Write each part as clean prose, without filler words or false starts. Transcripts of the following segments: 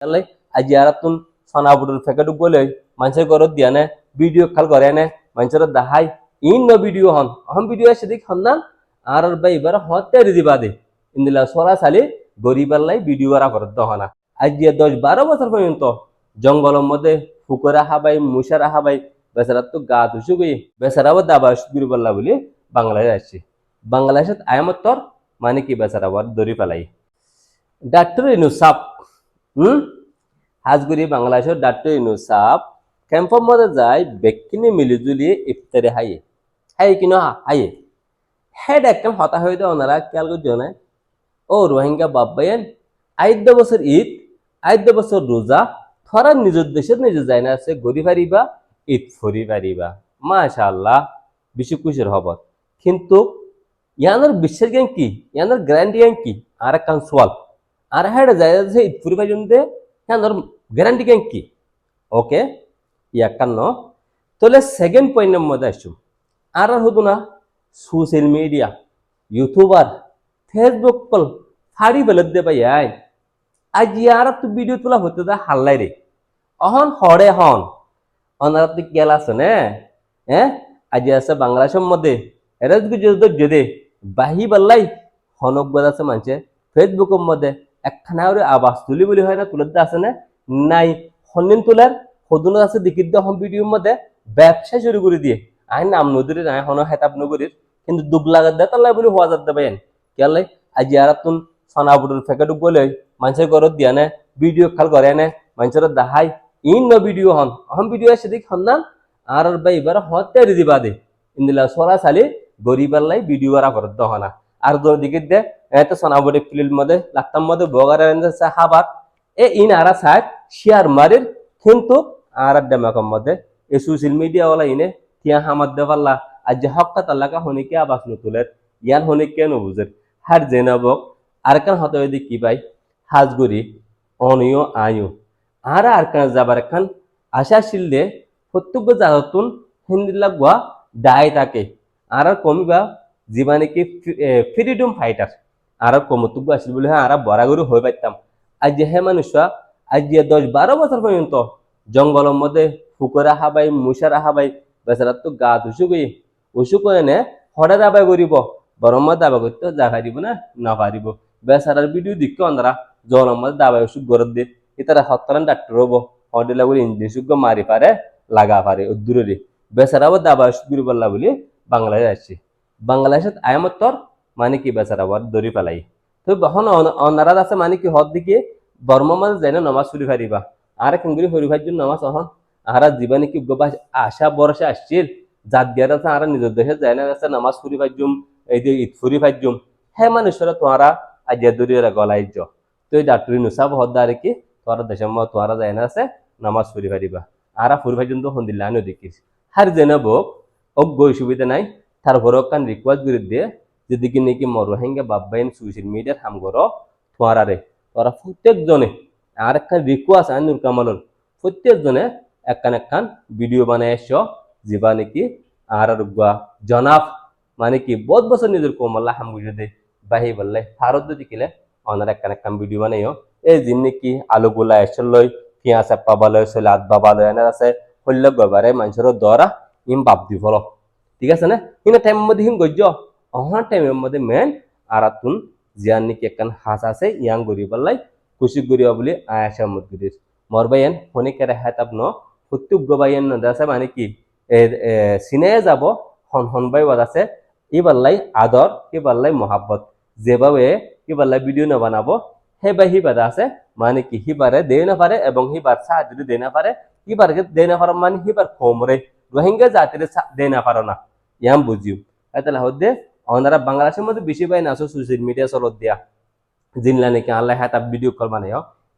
তাহলে আজ ইয়ারাতুন সনাবুডুর ফেকেটু বলে মানুষের ঘরত দিয়া নে ভিডিও খাল করে নে মানুষের দেখাই ইন ন ভিডিও হন ভিডিও সেদিক হন না আর বাই এবার হতে দিবা দে ইন্দিলা সরা সালি গরিবার লাই ভিডিও আর করত হনা আজ যে 10-12 বছর পর্যন্ত জঙ্গলের মধ্যে ফুকরা হাবাই মুশারা হাবাই বেচারা তো গা দুসু গই বেচারাও দাবা শুরু করলা বলি বাংলাদেশ আসছে বাংলাদেশত আয়ামতর মানে কি বেচারা বর দরি পেলাই ডাক্তার ইনুসাফ হাজগুড়ি বাংলাদেশের ডাক্তার ইনুসাফ ক্যাম্পের মধ্যে যায় ব্যক্তিনি মিলিজুলি ইফতারে হাইয়ে হাই কিনো হাইয়ে হেড একদম হতা হয়ে দেয় ওনারা খেয়াল করছে ও রোহিঙ্গা বাব্বাইন আইদ্য বছর ঈদ আইদ্য বছর রোজা থরা নিজের দেশের নিজে যায় না আছে গড়ি পারিবা ঈদ ফরি পারিবা মাশাআল্লাহ বিশ্ব খুশির খবর কিন্তু ইয়ানোর বিশ্বের জ্ঞান কি ইয়ানোর গ্যারান্টি জ্ঞান কি আর এক সোয়াল আর হেড যায় আছে ঈদ ফরি পর্যন্ত ইয়ানোর গ্যারান্টি জ্ঞান কি ওকে ইয়াকান্ন তাহলে সেকেন্ড পয়েন্টের মধ্যে আসছো আর হতো না social media YouTuber Facebook call ফাড়ি ফেলত দে ভাই আজ ইয়ার তো ভিডিও তোলা হতে দা হাল্লাই রে অহন হরে হন অনারা তো গেল আছে না হ্যাঁ আজ আছে বাংলাদেশের মধ্যে এরা যদি বাহি বাল্লাই হনক গদ আছে মানছে ফেসবুকের মধ্যে একখানা আবাস তুলি বলি হয় না তুলতে আছে না নাই হন্দিন তোলার সদুন আছে দেখির হম ভিডিওর মধ্যে ব্যবসা শুরু করে দিয়ে আই নাম নদীর নাই হন হেতাব নগরীর কিন্তু দুগ লাগাত দে তাল্লাই বলি হওয়া যাতে পাইন কেলাই আজ ইয়ার তুন সনাবুডুর ফেকেটু বলে মানুষের ঘরত দিয়া নে ভিডিও খাল করে নে মানুষের দেখাই ইন ন ভিডিও হন ভিডিও সেদিক হন না আর বাই এবার হতে দিবা দে ইন্দিলা সরা সালি গরিবার লাই ভিডিও আর করত হনা আর দিকে দে এত সনাবুডি ফিল্ড মধ্যে লাগতাম মধ্যে বগার হাবার এ ইন আরা সাইড শেয়ার মারির কিন্তু আর ডেমাকম মধ্যে এই সোশ্যাল মিডিয়া ওলা ইনে তিয়া হামাদ দে পাল্লা আজ যে হক্কা তাল্লাকা হনিকে আবাস নতুলের ইয়ান হনিকে নবুজের হার জেনাবক আর কান হতে হইতে কি পাই হাজগুড়ি অনিও আয়ু আর কান যাবার খান আশা শিলদে প্রত্যেক জাততুন হিন্দি লাগবা দায় থাকে আর কমিবা জীবানে কি ফ্রিডম ফাইটার আর কমতুক আসিল বলে হ্যাঁ আর বরাগরি হয়ে পাইতাম আজ যে হে মানুষরা আজ যে 10-12 বছর পর্যন্ত জঙ্গলের মধ্যে ফুকরা হাবাই মুশারা হাবাই বেচারা তো গা উসু করে নে হঠাৎ আবাই করিব বরং মধ্যে দাবা করতে যা পারিব না পারিব বেচারার ভিডিও দেখতে অন্ধারা জলের মধ্যে দাবাই ওষুধ গরত দিয়ে এটারা হত্তরান ডাক্তার হবো হডিলা বলে ইঞ্জিন সুখ মারি পারে লাগা পারে দূরে বেচারাও দাবা ওষুধ গুরি পাল্লা বলি বাংলাদেশ আসছে বাংলাদেশত আয়ামতর মানে কি বেচারা বর দরি পেলাই তো তখন অনারাত আছে মানে কি হদ দিকে বর্ম মাঝে যাই না নমাজ ফুরি ফারিবা আর কেঙ্গুরি হরি ভাইর জন্য নমাজ অহন আহারা জীবনে কি আশা বরসে আসছিল জাত গিয়ার আছে আর নিজের দেশে যায় না আছে নামাজ ফুরি ফাইজুম এই যে ঈদ ফুরি ফাইজুম হে মানুষরা তোমারা আজ দরিয়া গলাই য তো এই ডাক্তারি নুসাব হদ্দারে কি তোমার দেশের মধ্যে তোমারা যায় না আছে নামাজ ফুরি ফারিবা আর ফুরি ফাইজুম তো হন্দিল্লা আমিও দেখিস হার জেনাব ওক গই সুবিধা নাই তার ঘরক কান রিকোয়েস্ট করে দিয়ে যেদিকে নাকি মরোহিঙ্গা বাব্বাইন সোশ্যাল মিডিয়ার হাম করো তোমারে তোরা প্রত্যেকজনে আর একখান রিকোয়েস্ট আইনুর কামালর প্রত্যেকজনে একখান ভিডিও বানায় এস যা নাকি আর জনাব মানে কি বহুত বছর নিজের কোমল্লা হাম বুঝে দে বাহি বললে ভারত যদি কিলে অনার একখান ভিডিও বানাইও এই দিন নাকি আলু গোলা এসে লই পিঁয়াজ পাবা লয় সলাদ বাবা লয় এনে আছে হল্য গবারে মানুষের দরা ইম বাপ দি ফল ঠিক আছে না কিন্তু টাইমের মধ্যে হিম গজ্য অহা টাইমের মধ্যে মেন আর তুন জিয়ান নাকি একখান হাঁস আছে ইয়াং গরি বললাই খুশি গরিবা বলে আয়াসা মুদগির মরবাইন হনিকের হেতাব ন প্রত্যেক গবাইন আছে মানে কি সিনে যাব হনবাই বাদ আছে ইবাল্লাই আদর ইবাল্লাই মহাব্বত যেভাবে ইবাল্লাই ভিডিও না বানাবো হেবাই হিবাদা আছে মানে কি হিবারে দে না পারে এবং হিবার সাহায্য যদি দে না পারে হিবারকে দে না পারো মানে হিবার খোমরে রোহিঙ্গা জাতির দে না পারো না ইয়াম বুঝিও তাহলে হদ্দে ওনারা বাংলাদেশের মধ্যে বেশি পাই না সোশ্যাল মিডিয়া চলত দিয়া জিনলা নাকি আল্লাহ হাত ভিডিও কল মানে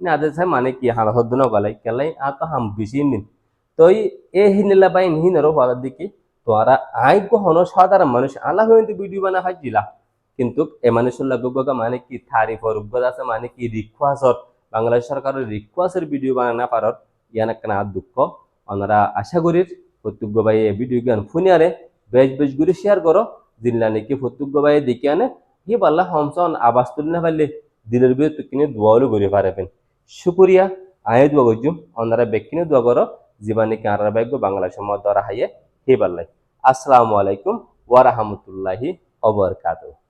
না আদের মানে কি হাল হদ্দ না গলাই কেলাই আর তো হাম বেশি নিন তো এই হিনিলা বাই হিনেরও ভালো দিকে তোরা আই কখনো সাধারণ মানুষ আল্লাহ হইতে ভিডিও বানা ফাইছিলা কিন্তু এ মানুষের লাগা মানে কি থারিফর উগ্গত আছে মানে কি রিকোয়েস্ট বাংলাদেশ সরকারের রিকোয়েস্টের ভিডিও বানা না পারত ইয়ান একটা দুঃখ ওনারা আশা করির প্রত্যুগ্য ভাই এই ভিডিও জ্ঞান ফুনিয়ারে বেশ করে শেয়ার করো জিনলা নাকি প্রত্যুগ্য ভাই দেখে আনে হি পাল্লা হমসন আবাস তুলি না পারলে দিনের বিয়ে কিনে দোয়ালও করে পারবেন শুক্রিয়া আয়ে দোয়া করছুম ওনারা বেকিনে দোয়া করো জীবানি কারার বাইক বাংলাদেশের মধ্যে হাইয়ে হিবাল্লাই। আসসালামু আলাইকুম ওয়া রাহমাতুল্লাহি ওয়া বারাকাতুহু।